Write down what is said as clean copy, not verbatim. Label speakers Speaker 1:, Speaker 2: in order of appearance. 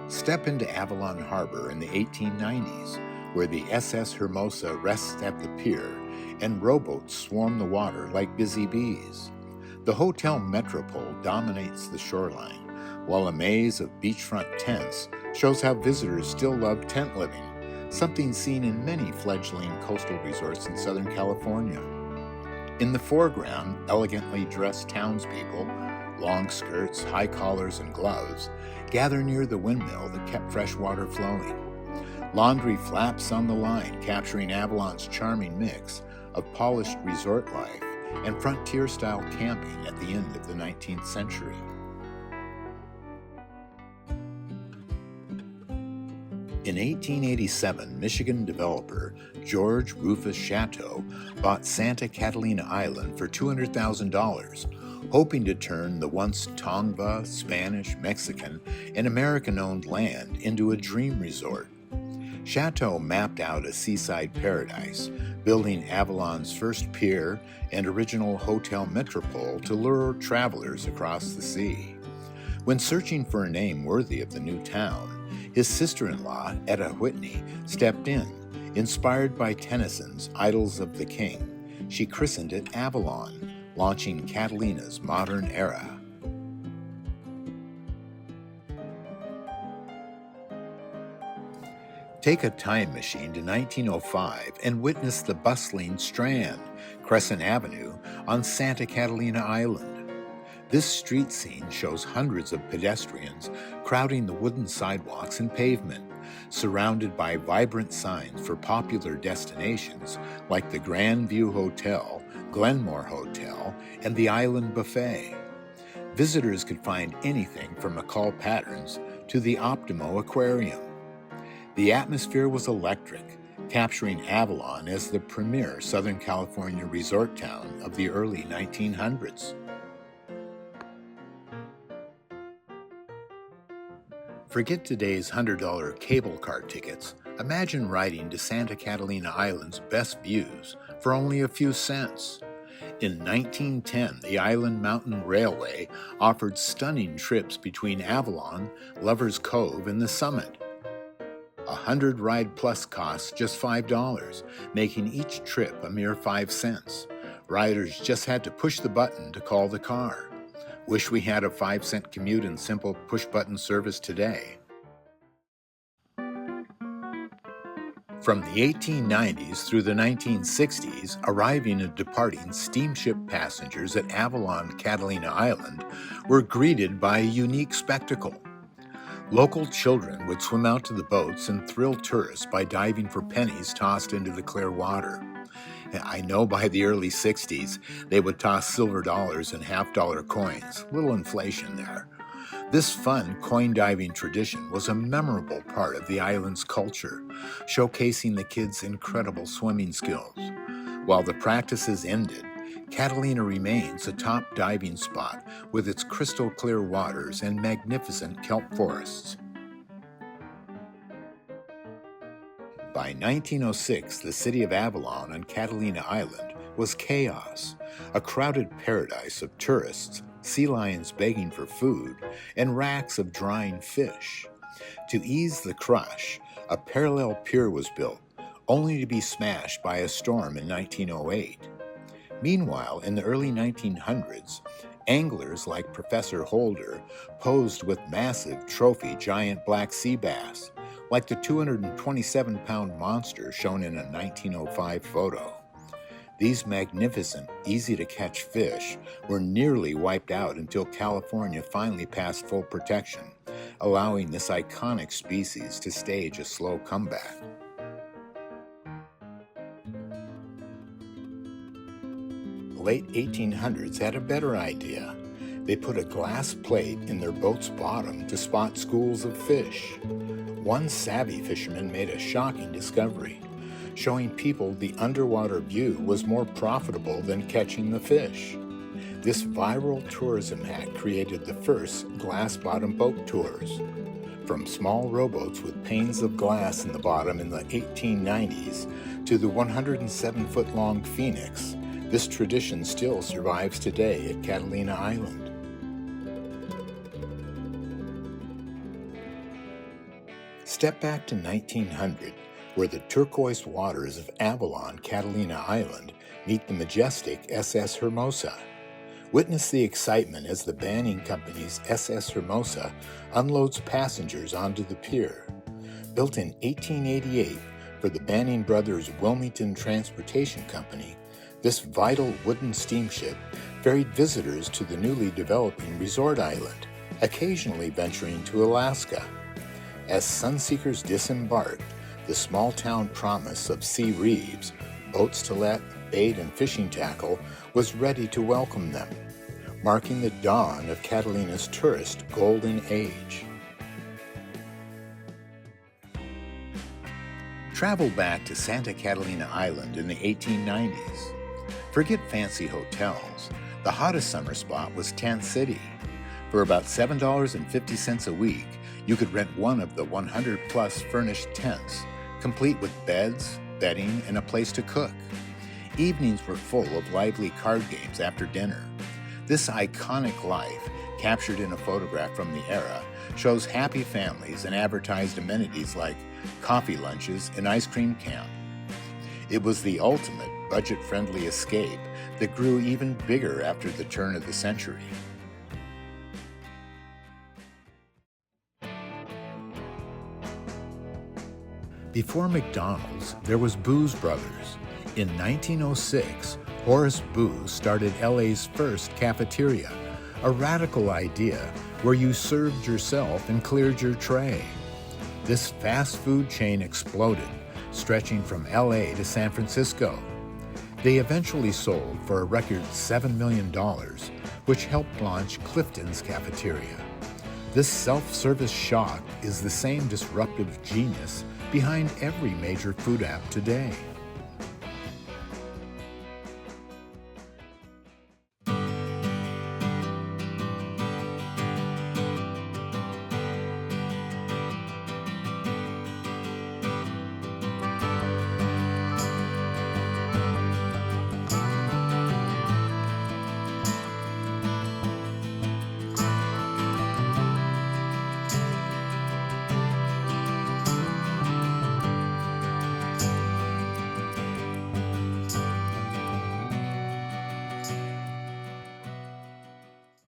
Speaker 1: Step into Avalon Harbor in the 1890s, where the SS Hermosa rests at the pier and rowboats swarm the water like busy bees. The Hotel Metropole dominates the shoreline, while a maze of beachfront tents shows how visitors still love tent living, something seen in many fledgling coastal resorts in Southern California. In the foreground, elegantly dressed townspeople, long skirts, high collars, and gloves, gather near the windmill that kept fresh water flowing. Laundry flaps on the line, capturing Avalon's charming mix of polished resort life and frontier-style camping at the end of the 19th century. In 1887, Michigan developer George Rufus Chateau bought Santa Catalina Island for $200,000, hoping to turn the once Tongva, Spanish, Mexican, and American-owned land into a dream resort. Chateau mapped out a seaside paradise, building Avalon's first pier and original Hotel Metropole to lure travelers across the sea. When searching for a name worthy of the new town, his sister-in-law, Etta Whitney, stepped in. Inspired by Tennyson's Idyls of the King, she christened it Avalon, launching Catalina's modern era. Take a time machine to 1905 and witness the bustling Strand, Crescent Avenue, on Santa Catalina Island. This street scene shows hundreds of pedestrians crowding the wooden sidewalks and pavement, surrounded by vibrant signs for popular destinations like the Grand View Hotel, Glenmore Hotel, and the Island Buffet. Visitors could find anything from occult patterns to the Optimo Aquarium. The atmosphere was electric, capturing Avalon as the premier Southern California resort town of the early 1900s. Forget today's $100 cable car tickets. Imagine riding to Santa Catalina Island's best views for only a few cents. In 1910, the Island Mountain Railway offered stunning trips between Avalon, Lover's Cove, and the summit. 100 Ride Plus costs just $5, making each trip a mere 5 cents. Riders just had to push the button to call the car. Wish we had a 5-cent commute and simple push-button service today. From the 1890s through the 1960s, arriving and departing steamship passengers at Avalon Catalina Island were greeted by a unique spectacle. Local children would swim out to the boats and thrill tourists by diving for pennies tossed into the clear water. I know by the early 60s, they would toss silver dollars and half-dollar coins. Little inflation there. This fun coin diving tradition was a memorable part of the island's culture, showcasing the kids' incredible swimming skills. While the practices ended, Catalina remains a top diving spot with its crystal clear waters and magnificent kelp forests. By 1906, the city of Avalon on Catalina Island was chaos, a crowded paradise of tourists, sea lions begging for food, and racks of drying fish. To ease the crush, a parallel pier was built, only to be smashed by a storm in 1908. Meanwhile, in the early 1900s, anglers like Professor Holder posed with massive trophy giant black sea bass, like the 227-pound monster shown in a 1905 photo. These magnificent, easy-to-catch fish were nearly wiped out until California finally passed full protection, allowing this iconic species to stage a slow comeback. The late 1800s had a better idea. They put a glass plate in their boat's bottom to spot schools of fish. One savvy fisherman made a shocking discovery, showing people the underwater view was more profitable than catching the fish. This viral tourism hack created the first glass-bottom boat tours. From small rowboats with panes of glass in the bottom in the 1890s to the 107-foot-long Phoenix, this tradition still survives today at Catalina Island. Step back to 1900, where the turquoise waters of Avalon, Catalina Island meet the majestic SS Hermosa. Witness the excitement as the Banning Company's SS Hermosa unloads passengers onto the pier. Built in 1888 for the Banning Brothers Wilmington Transportation Company, this vital wooden steamship ferried visitors to the newly developing resort island, occasionally venturing to Alaska. As sunseekers disembarked, the small-town promise of sea reeves, boats to let, bait and fishing tackle was ready to welcome them, marking the dawn of Catalina's tourist golden age. Travel back to Santa Catalina Island in the 1890s. Forget fancy hotels. The hottest summer spot was Tent City. For about $7.50 a week, you could rent one of the 100-plus furnished tents, complete with beds, bedding, and a place to cook. Evenings were full of lively card games after dinner. This iconic life, captured in a photograph from the era, shows happy families and advertised amenities like coffee lunches and ice cream camp. It was the ultimate budget-friendly escape that grew even bigger after the turn of the century. Before McDonald's, there was Booze Brothers. In 1906, Horace Booze started LA's first cafeteria, a radical idea where you served yourself and cleared your tray. This fast food chain exploded, stretching from LA to San Francisco. They eventually sold for a record $7 million, which helped launch Clifton's Cafeteria. This self-service shock is the same disruptive genius behind every major food app today.